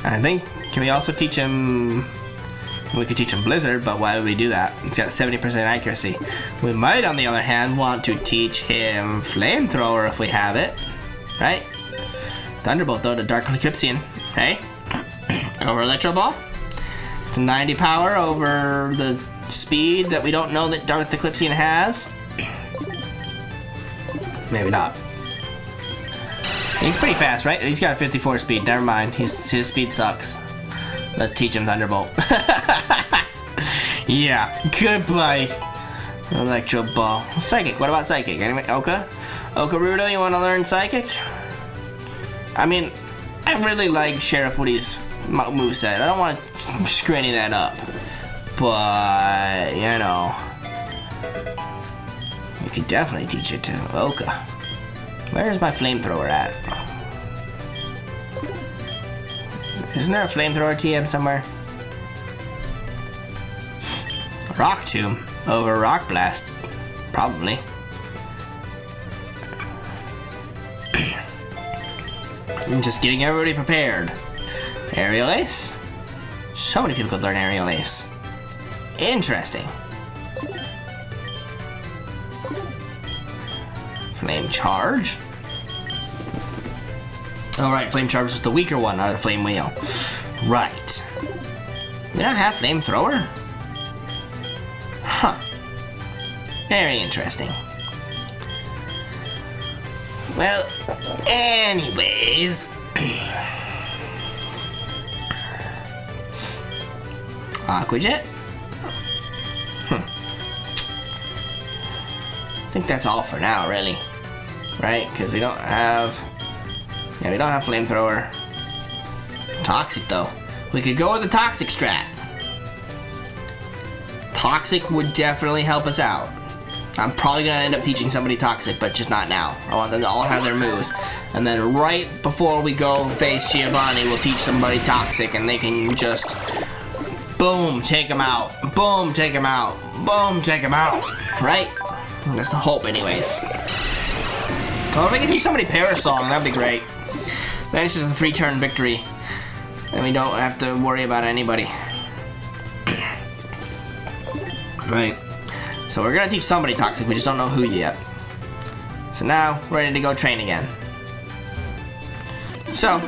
I think, can we also teach him... We could teach him Blizzard, but why would we do that? It's got 70% accuracy. We might, on the other hand, want to teach him Flamethrower if we have it. Right? Thunderbolt, though, to Dark Eclipsean. Hey? Over Electro Ball? It's 90 power over the speed that we don't know that Dark Eclipsean has. Maybe not. He's pretty fast, right? He's got 54 speed. Never mind. His speed sucks. Let's teach him Thunderbolt. Yeah, goodbye. Electro Ball. Psychic. What about Psychic? Anyway, Oka? Okarudo, you want to learn Psychic? I mean, I really like Sheriff Woody's moveset. I don't want to screw any of that up. But, you know, we could definitely teach it to Oka. Where's my Flamethrower at? Isn't there a Flamethrower TM somewhere? Rock Tomb over Rock Blast. Probably. Just getting everybody prepared. Aerial Ace? So many people could learn Aerial Ace. Interesting. Flame Charge? Alright, Flame Charge was the weaker one out of the Flame Wheel. Right. We don't have Flamethrower? Huh. Very interesting. Well, anyways... Aquajet? I think that's all for now, really. Right? Because we don't have... Yeah, we don't have Flamethrower. Toxic, though. We could go with the Toxic strat. Toxic would definitely help us out. I'm probably going to end up teaching somebody Toxic, but just not now. I want them to all have their moves. And then right before we go face Giovanni, we'll teach somebody Toxic, and they can just... Boom, take him out. Boom, take him out. Boom, take him out. Right? That's the hope, anyways. Oh, if we can teach somebody Parasong, that'd be great. Then it's just a 3-turn victory. And we don't have to worry about anybody. Right. So we're gonna teach somebody Toxic, we just don't know who yet. So now, we're ready to go train again. So,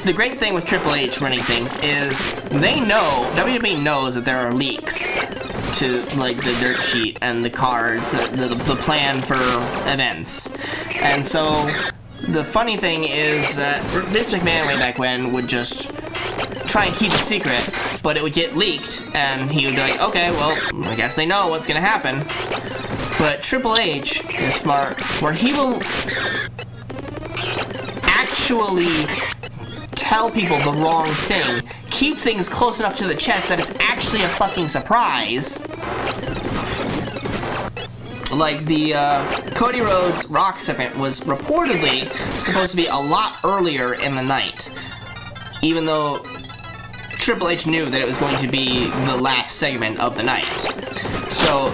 the great thing with Triple H running things is they know, WWE knows that there are leaks to like the dirt sheet and the cards, the plan for events. And so the funny thing is that Vince McMahon way back when would just try and keep a secret, but it would get leaked and he would be like, okay, well, I guess they know what's gonna happen. But Triple H is smart, where he will actually tell people the wrong thing, keep things close enough to the chest that it's actually a fucking surprise. Like the Cody Rhodes Rock segment was reportedly supposed to be a lot earlier in the night, even though Triple H knew that it was going to be the last segment of the night. So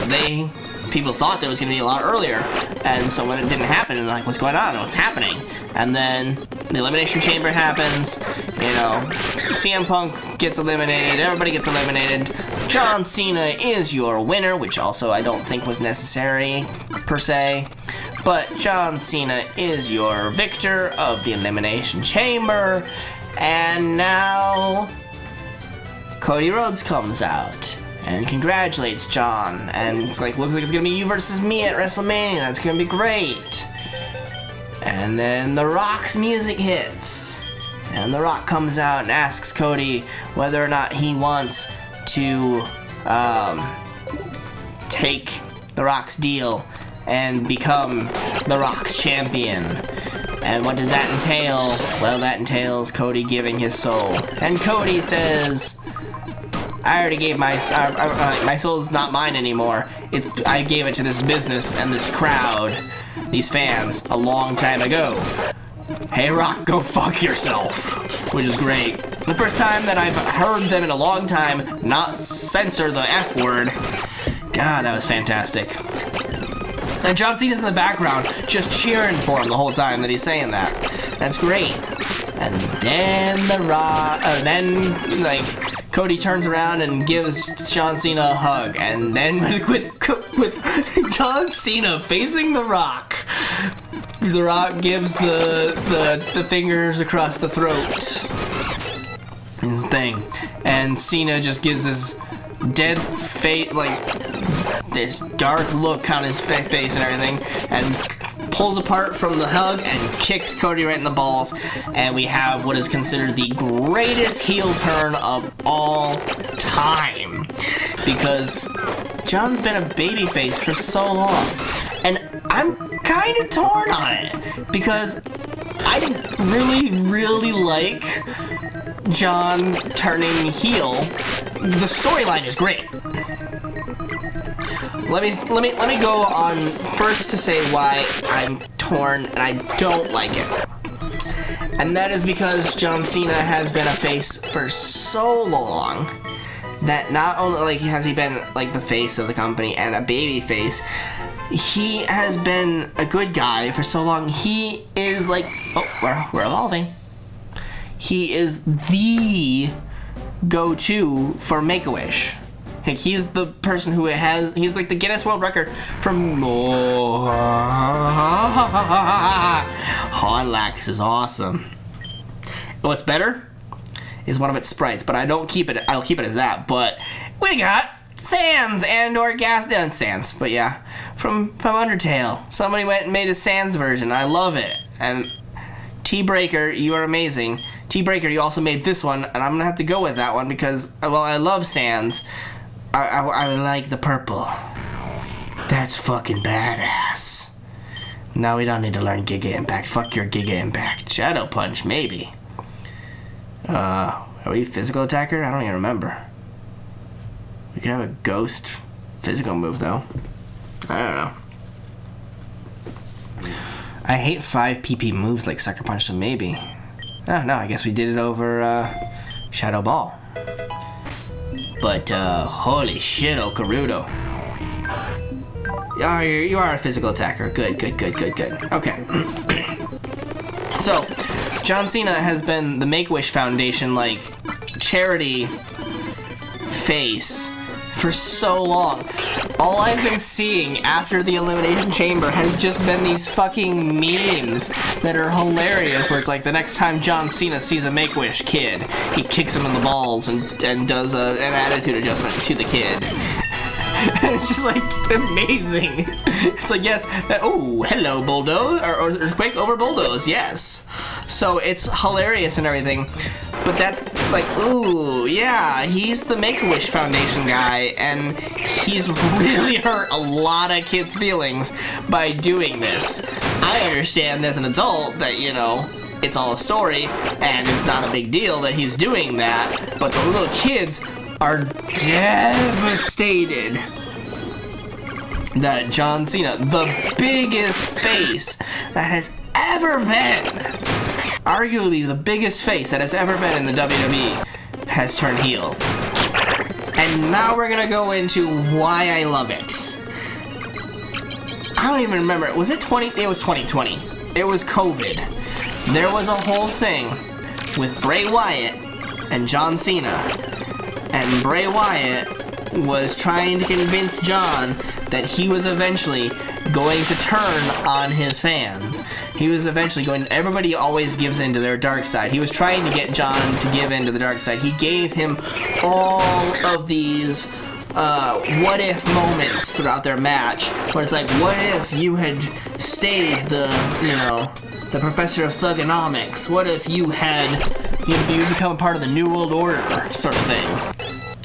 people thought that it was going to be a lot earlier, and so when it didn't happen, they're like, what's going on? What's happening? And then the Elimination Chamber happens, you know, CM Punk gets eliminated, everybody gets eliminated, John Cena is your winner, which also I don't think was necessary, per se, but John Cena is your victor of the Elimination Chamber, and now Cody Rhodes comes out and congratulates John, and it's like, looks like it's gonna be you versus me at WrestleMania, that's gonna be great. And then The Rock's music hits, and The Rock comes out and asks Cody whether or not he wants to take The Rock's deal and become The Rock's champion. And what does that entail? Well, that entails Cody giving his soul. And Cody says, I already gave my soul's not mine anymore. I gave it to this business and this crowd, these fans, a long time ago. Hey Rock, go fuck yourself. Which is great. The first time that I've heard them in a long time not censor the F word. God, that was fantastic. And John Cena's in the background just cheering for him the whole time that he's saying that. That's great. And then like Cody turns around and gives John Cena a hug, and then with John Cena facing The Rock gives the fingers across the throat. His thing, and Cena just gives this dead face, like this dark look on his face and everything, and pulls apart from the hug and kicks Cody right in the balls, and we have what is considered the greatest heel turn of all time, because John's been a babyface for so long, and I'm kind of torn on it, because I really like John turning heel. The storyline is great. Let me go on first to say why I'm torn and I don't like it. And that is because John Cena has been a face for so long that not only like has he been like the face of the company and a baby face, he has been a good guy for so long. He is like, oh, we're evolving. He is the go-to for Make-A-Wish. Like, he's the person who he's like the Guinness World Record for more. Hornlax is awesome. What's better is one of its sprites, but I'll keep it as that. But we got Sans and/or Gas Down Sans, but yeah, from Undertale. Somebody went and made a Sans version. I love it. And T-Breaker, you are amazing. T-Breaker, you also made this one, and I'm gonna have to go with that one because, well, I love Sans. I like the purple. That's fucking badass. Now we don't need to learn Giga Impact. Fuck your Giga Impact. Shadow Punch, maybe. Are we physical attacker? I don't even remember. We could have a ghost physical move, though. I don't know. I hate 5 PP moves like Sucker Punch, so maybe. Oh, no, I guess we did it over Shadow Ball. But, holy shit, Okarudo. You are a physical attacker. Good. Okay. So, John Cena has been the Make-A-Wish Foundation, like, charity face for so long. All I've been seeing after the Elimination Chamber has just been these fucking memes that are hilarious, where it's like the next time John Cena sees a Make-A-Wish kid, he kicks him in the balls and does an attitude adjustment to the kid. And it's just like amazing. It's like, yes, hello, bulldoze, or earthquake over bulldoze, yes. So it's hilarious and everything, but that's like, ooh, yeah, he's the Make-A-Wish Foundation guy, and he's really hurt a lot of kids' feelings by doing this. I understand as an adult that, you know, it's all a story, and it's not a big deal that he's doing that, but the little kids are devastated that John Cena, the biggest face that has ever been, arguably the biggest face that has ever been in the WWE, has turned heel. And now we're gonna go into why I love it. I don't even remember. Was it 20? It was 2020. It was COVID. There was a whole thing with Bray Wyatt and John Cena. And Bray Wyatt was trying to convince John that he was eventually going to turn on his fans. He was eventually going to, everybody always gives in to their dark side. He was trying to get John to give in to the dark side. He gave him all of these what if moments throughout their match, where it's like, what if you had stayed the professor of thugonomics? What if you had, you become a part of the New World Order sort of thing?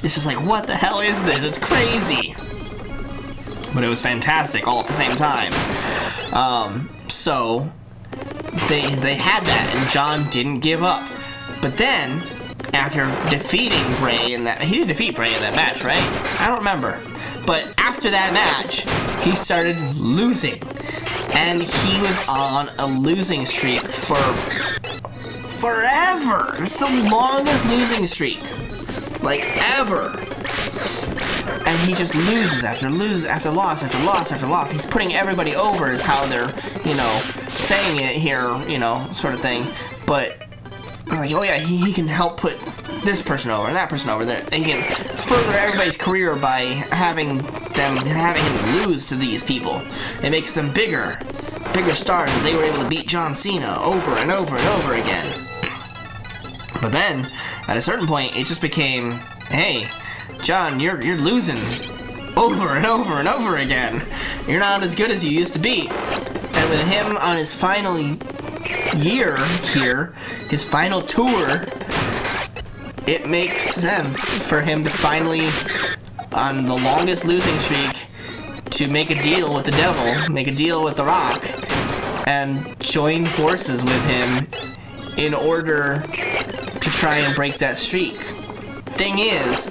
It's just like, what the hell is this? It's crazy. But it was fantastic all at the same time. So they had that, and John didn't give up. But then, after defeating Bray in that, he didn't defeat Bray in that match, right? I don't remember. But after that match, he started losing. And he was on a losing streak for forever. It's the longest losing streak, like, ever. And he just loses after loss after loss after loss. He's putting everybody over is how they're, saying it here, you know, sort of thing, but like, oh yeah, he can help put this person over and that person over there. He can further everybody's career by having him lose to these people. It makes them bigger stars, and they were able to beat John Cena over and over and over again. But then, at a certain point, it just became, hey, John, you're losing over and over and over again. You're not as good as you used to be. And with him on his final year here, his final tour, it makes sense for him to finally, on the longest losing streak, to make a deal with the devil, make a deal with The Rock, and join forces with him in order to try and break that streak. Thing is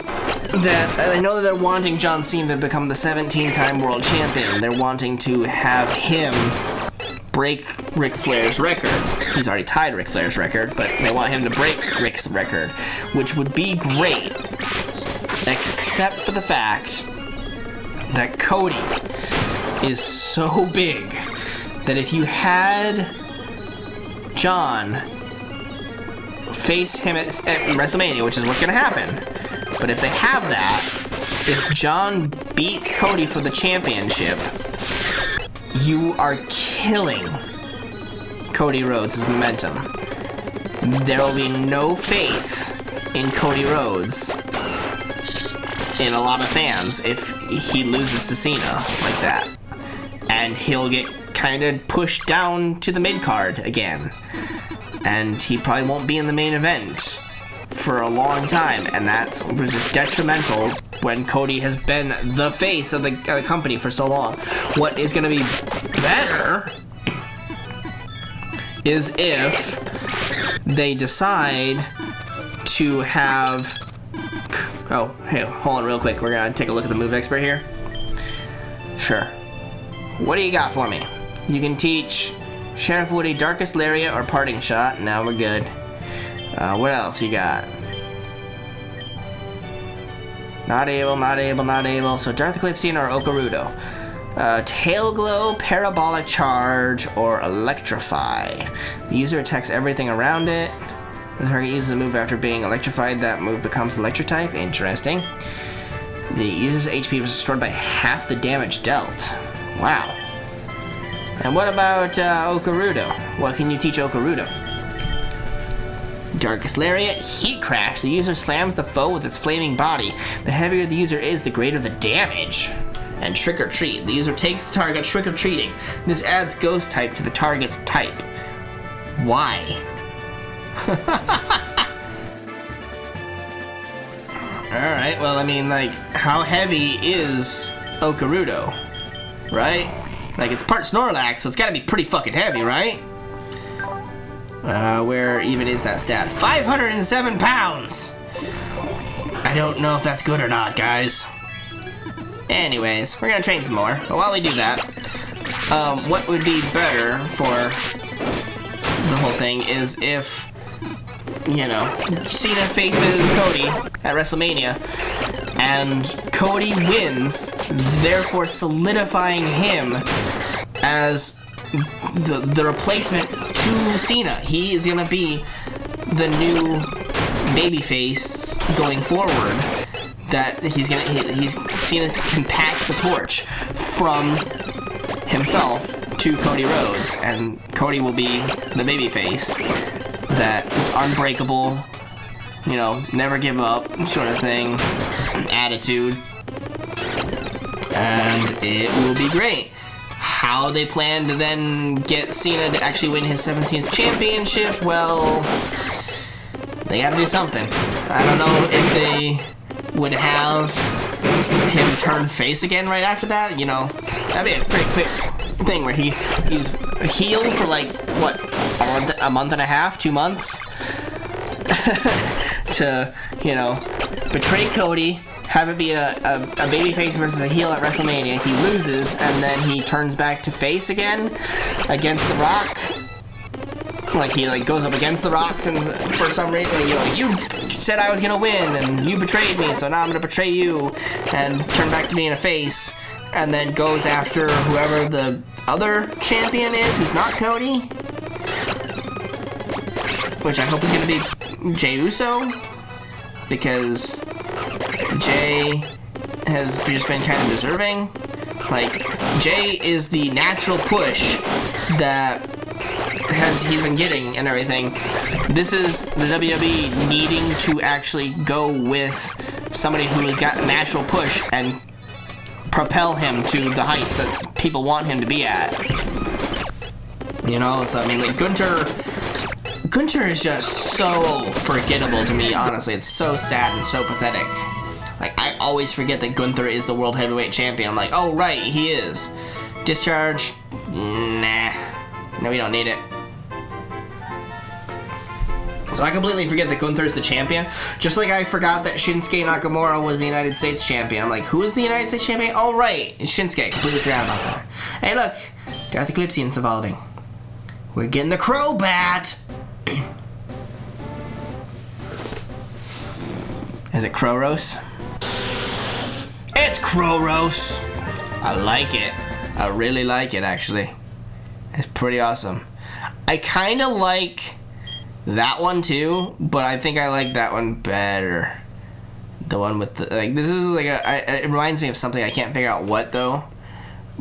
that I know that they're wanting John Cena to become the 17-time world champion. They're wanting to have him break Ric Flair's record. He's already tied Ric Flair's record, but they want him to break Ric's record, which would be great, except for the fact that Cody is so big that if you had John face him at WrestleMania, which is what's going to happen, but if they have that, if John beats Cody for the championship, you are killing Cody Rhodes' momentum. There will be no faith in Cody Rhodes in a lot of fans if he loses to Cena like that. And he'll get kind of pushed down to the mid-card again. And he probably won't be in the main event for a long time, and that's just detrimental when Cody has been the face of the company for so long. What is going to be better is if they decide to have... Oh, hey, hold on real quick. We're going to take a look at the move expert here. Sure. What do you got for me? You can teach Sheriff Woody Darkest Lariat or Parting Shot. Now we're good. What else you got? Not able, not able, not able. So Darth Eclipsean or Okarudo. Tail Glow, Parabolic Charge, or Electrify. The user attacks everything around it. The target uses a move after being electrified. That move becomes Electrotype. Interesting. The user's HP was restored by half the damage dealt. Wow. And what about Okarudo? What can you teach Okarudo? Darkest Lariat, Heat Crash. The user slams the foe with its flaming body. The heavier the user is, the greater the damage. And Trick or Treat. The user takes the target trick or treating. This adds Ghost type to the target's type. Why? Alright, well, I mean, like, how heavy is Okarudo? Right? Like, it's part Snorlax, so it's gotta be pretty fucking heavy, right? Where even is that stat? 507 pounds! I don't know if that's good or not, guys. Anyways, we're gonna train some more. But while we do that, what would be better for the whole thing is if, you know, Cena faces Cody at WrestleMania, and Cody wins, therefore solidifying him as the replacement to Cena. He is gonna be the new babyface going forward. That Cena can pass the torch from himself to Cody Rhodes, and Cody will be the babyface that is unbreakable, you know, never give up sort of thing, attitude, and it will be great. How they plan to then get Cena to actually win his 17th championship, well, they gotta do something. I don't know if they would have him turn face again right after that, you know. That'd be a pretty quick thing where he's a heel for like, what, a month and a half, 2 months? To, you know, betray Cody, have it be a babyface versus a heel at WrestleMania. He loses, and then he turns back to face again against The Rock. Like, he goes up against The Rock, and for some reason, you said I was gonna win, and you betrayed me, so now I'm gonna betray you, and turn back to being a face, and then goes after whoever the other champion is, who's not Cody. Which I hope is going to be Jey Uso, because Jey has just been kind of deserving. Like, Jey is the natural push that he's been getting and everything. This is the WWE needing to actually go with somebody who has got a natural push and propel him to the heights that people want him to be at. You know, so I mean, like, Gunther is just so forgettable to me, honestly. It's so sad and so pathetic. Like, I always forget that Gunther is the World Heavyweight Champion. I'm like, oh, right, he is. Discharge? Nah. No, we don't need it. So I completely forget that Gunther is the champion. Just like I forgot that Shinsuke Nakamura was the United States champion. I'm like, who is the United States champion? Oh, right, it's Shinsuke. Completely forgot about that. Hey, look. Darth Eclipsean's evolving. We're getting the Crobat! Is it Kroros? It's Kroros! I like it. I really like it, actually. It's pretty awesome. I kind of like that one too, but I think I like that one better. The one with the, like, this is like it reminds me of something. I can't figure out what though,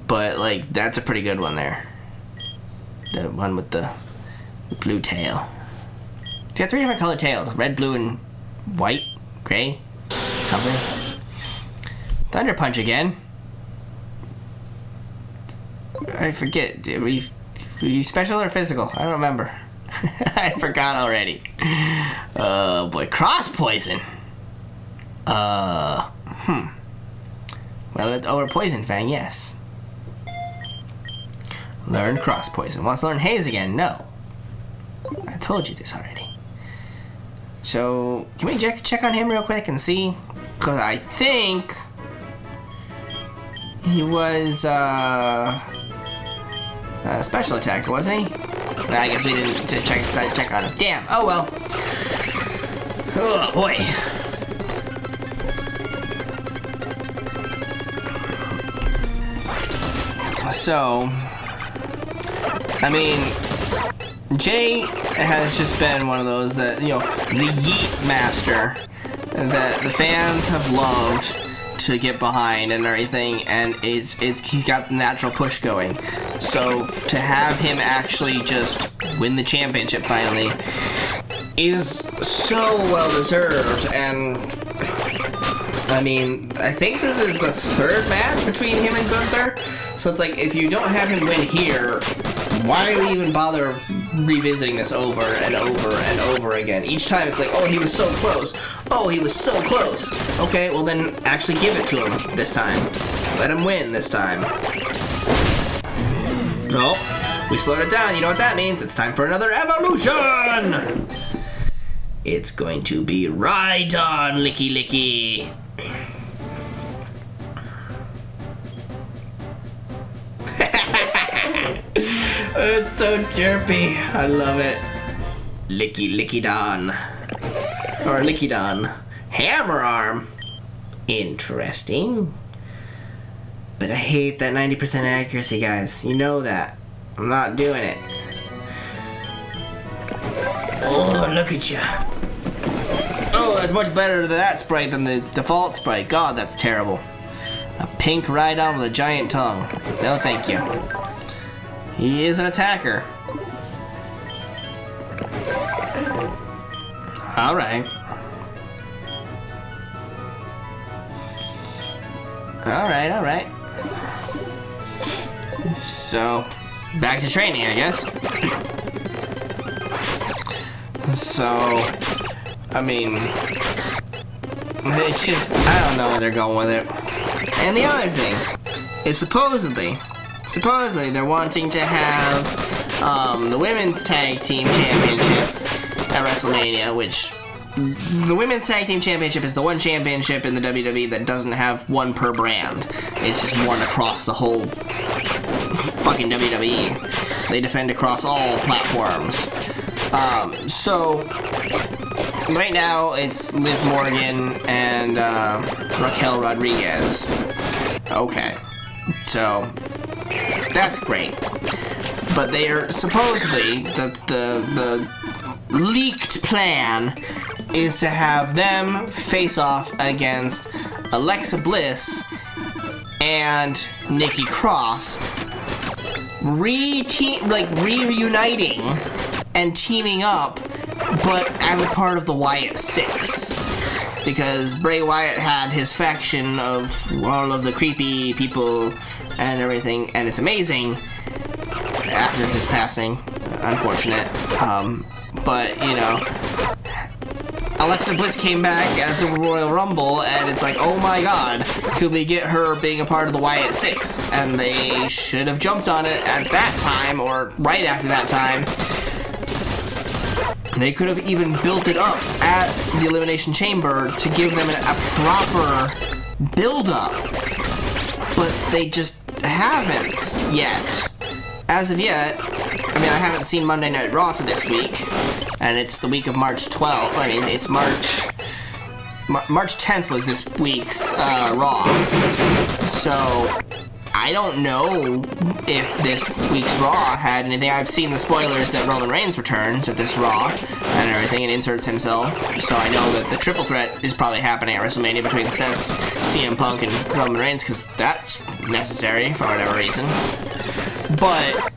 but like, that's a pretty good one there. The one with the blue tail. You got 3 different colored tails: red, blue, and white, gray, something. Thunder Punch again. I forget. Were you special or physical? I don't remember. I forgot already. Oh boy, Cross Poison. Well, over Poison Fang, yes. Learn Cross Poison. Wants to learn Haze again? No. I told you this already. So, can we check on him real quick and see? Because I think he was special attacker, wasn't he? Well, I guess we didn't check on him. Damn. Oh well. Oh boy. So, I mean, Jey has just been one of those that, you know, the Yeet Master that the fans have loved to get behind and everything, and he's got the natural push going. So to have him actually just win the championship finally is so well deserved. And I mean, I think this is the 3rd match between him and Gunther. So it's like, if you don't have him win here, why do we even bother revisiting this over and over and over again? Each time it's like, oh, he was so close. Oh, he was so close. Okay, well then actually give it to him this time. Let him win this time. No, we slowed it down. You know what that means? It's time for another evolution! It's going to be Ride On, Licky Licky. It's so chirpy. I love it. Licky Licky Don. Or Licky Don. Hammer Arm. Interesting. But I hate that 90% accuracy, guys. You know that. I'm not doing it. Oh, look at you. Oh, that's much better than that sprite than the default sprite. God, that's terrible. A pink Rhydon with a giant tongue. No, thank you. He is an attacker. Alright. Alright. So, back to training, I guess. So, I mean, it's just, I don't know where they're going with it. And the other thing is supposedly they're wanting to have the Women's Tag Team Championship at WrestleMania, which the Women's Tag Team Championship is the one championship in the WWE that doesn't have one per brand. It's just one across the whole fucking WWE. They defend across all platforms. So right now it's Liv Morgan and Raquel Rodriguez. Okay. So that's great. But they are supposedly the leaked plan is to have them face off against Alexa Bliss and Nikki Cross, reuniting and teaming up, but as a part of the Wyatt Six. Because Bray Wyatt had his faction of all of the creepy people and everything, and it's amazing after his passing. Unfortunate. But, you know, Alexa Bliss came back at the Royal Rumble, and it's like, oh my god, could we get her being a part of the Wyatt Six? And they should have jumped on it at that time, or right after that time. They could have even built it up at the Elimination Chamber to give them a proper build-up. But they just haven't yet. As of yet, I mean, I haven't seen Monday Night Raw for this week, and it's the week of March 12th. I mean, it's March 10th was this week's Raw. So I don't know if this week's Raw had anything. I've seen the spoilers that Roman Reigns returns at this Raw and everything and inserts himself. So I know that the triple threat is probably happening at WrestleMania between Seth, CM Punk, and Roman Reigns, because that's necessary for whatever reason. But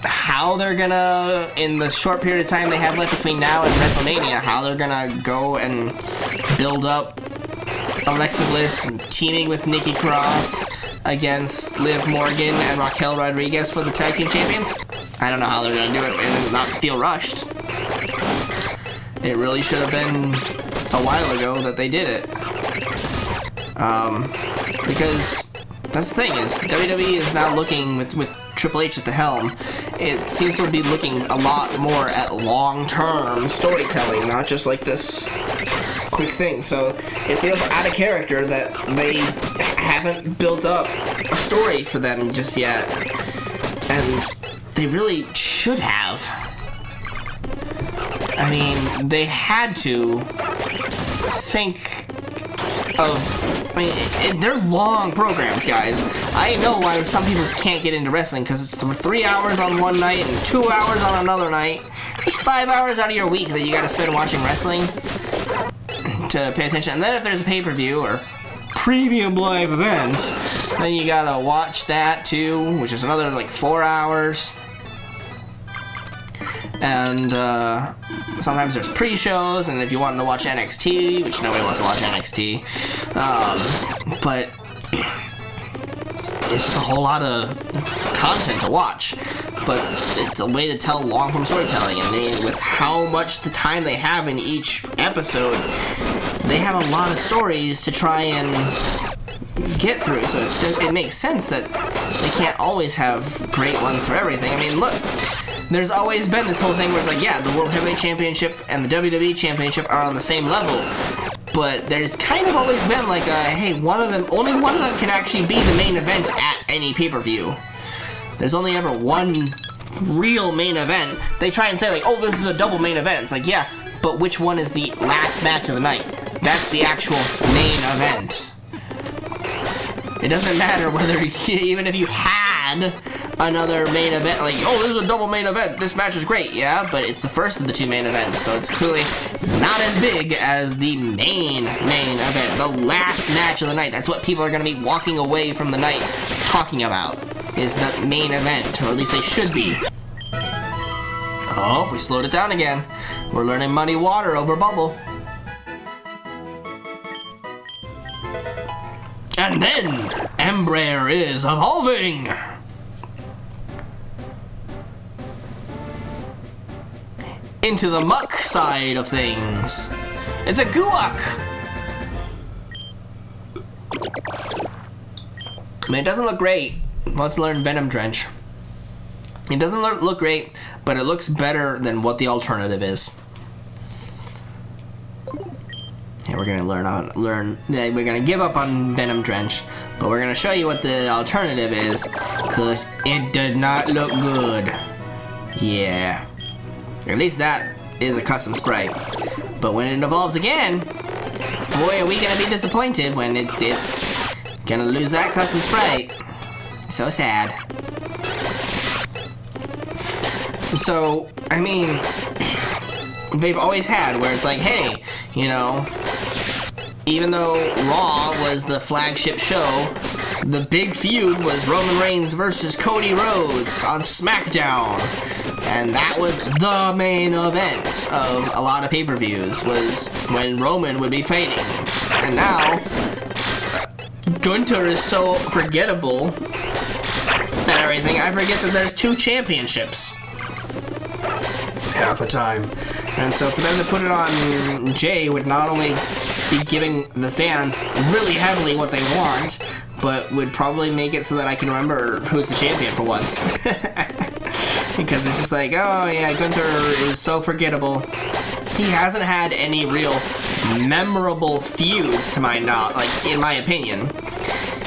how they're gonna, in the short period of time they have left between now and WrestleMania, how they're gonna go and build up Alexa Bliss teaming with Nikki Cross against Liv Morgan and Raquel Rodriguez for the tag team champions, I don't know how they're gonna do it and not feel rushed. It really should have been a while ago that they did it. Because that's the thing, is WWE is now looking with Triple H at the helm. It seems to be looking a lot more at long-term storytelling, not just like this quick thing. So it feels out of character that they haven't built up a story for them just yet. And they really should have. I mean, they had to think of... I mean, they're long programs, guys. I know why some people can't get into wrestling, because it's 3 hours on one night and 2 hours on another night. There's 5 hours out of your week that you gotta spend watching wrestling to pay attention. And then if there's a pay-per-view or premium live event, then you gotta watch that too, which is another like 4 hours. And sometimes there's pre-shows, and if you want to watch NXT, which nobody wants to watch NXT, but it's just a whole lot of content to watch. But it's a way to tell long-form storytelling, and with how much the time they have in each episode, they have a lot of stories to try and get through, so it makes sense that they can't always have great ones for everything. I mean, look, there's always been this whole thing where it's like, yeah, the World Heavyweight Championship and the WWE Championship are on the same level, but there's kind of always been like a, hey, only one of them can actually be the main event at any pay-per-view. There's only ever one real main event. They try and say like, oh, this is a double main event. It's like, yeah, but which one is the last match of the night? That's the actual main event. It doesn't matter whether, even if you had another main event, like, oh, this is a double main event, this match is great, yeah, but it's the first of the two main events, so it's clearly not as big as the main event, the last match of the night. That's what people are going to be walking away from the night talking about, is the main event, or at least they should be. Oh, we slowed it down again. We're learning muddy water over bubble. And then, Embraer is evolving! Into the muck side of things. It's a guac! I mean, it doesn't look great. Let's learn Venom Drench. It doesn't look great, but it looks better than what the alternative is. Yeah, we're gonna we're gonna give up on Venom Drench, but we're gonna show you what the alternative is, cause it did not look good. Yeah. At least that is a custom sprite. But when it evolves again, boy, are we gonna be disappointed when it's gonna lose that custom sprite. So sad. So, I mean, they've always had where it's like, hey, you know, even though Raw was the flagship show, the big feud was Roman Reigns versus Cody Rhodes on SmackDown. And that was the main event of a lot of pay-per-views, was when Roman would be fighting. And now, Gunther is so forgettable and everything, I forget that there's 2 championships. Half the time. And so for them to put it on Jay would not only be giving the fans really heavily what they want, but would probably make it so that I can remember who's the champion for once. Because it's just like, oh yeah, Gunther is so forgettable. He hasn't had any real memorable feuds to my in my opinion.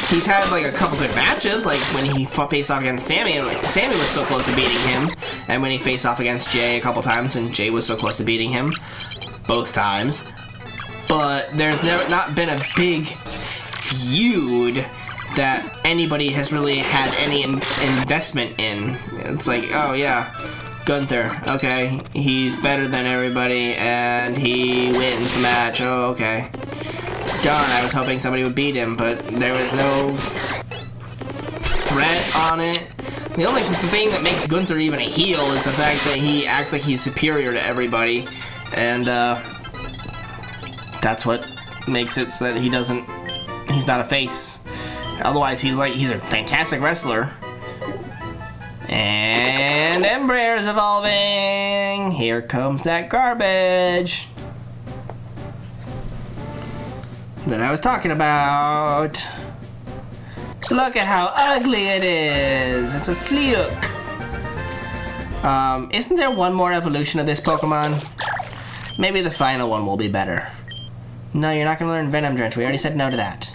He's had like a couple good matches, like when he faced off against Sammy, and like Sammy was so close to beating him, and when he faced off against Jay a couple times, and Jay was so close to beating him both times. But there's not been a big feud that anybody has really had any investment in. It's like, oh yeah, Gunther, okay, he's better than everybody, and he wins the match, oh okay. Darn, I was hoping somebody would beat him, but there was no threat on it. The only thing that makes Gunther even a heel is the fact that he acts like he's superior to everybody, and that's what makes it so that he's not a face. Otherwise, he's a fantastic wrestler. And Embraer's evolving. Here comes that garbage that I was talking about. Look at how ugly it is. It's a Sleuk. Isn't there one more evolution of this Pokemon? Maybe the final one will be better. No, you're not gonna learn Venom Drench. We already said no to that.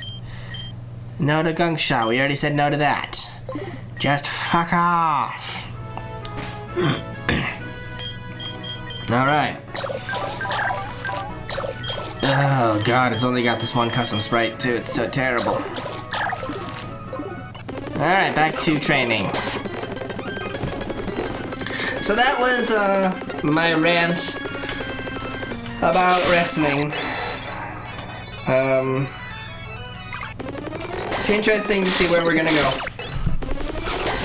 No to Gunk Shot. We already said no to that. Just fuck off. Alright. Oh god, it's only got this one custom sprite too. It's so terrible. Alright, back to training. So that was my rant about wrestling. It's interesting to see where we're gonna go.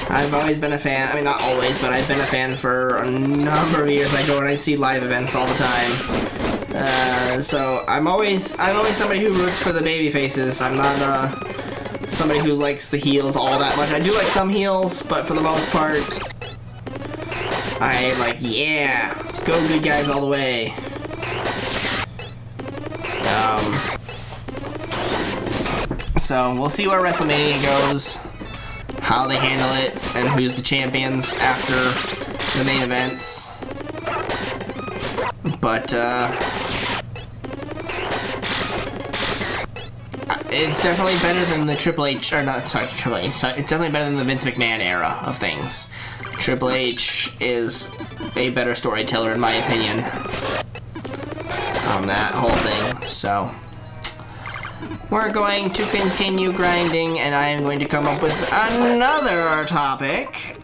I've always been a fan, I mean not always, but I've been a fan for a number of years. I go and I see live events all the time. So I'm always somebody who roots for the baby faces. I'm not somebody who likes the heels all that much. I do like some heels, but for the most part, I like, yeah, go good guys all the way. So we'll see where WrestleMania goes, how they handle it, and who's the champions after the main events. But it's definitely better than the Triple H, or not, sorry, Triple H. It's definitely better than the Vince McMahon era of things. Triple H is a better storyteller, in my opinion, on that whole thing. So we're going to continue grinding, and I am going to come up with another topic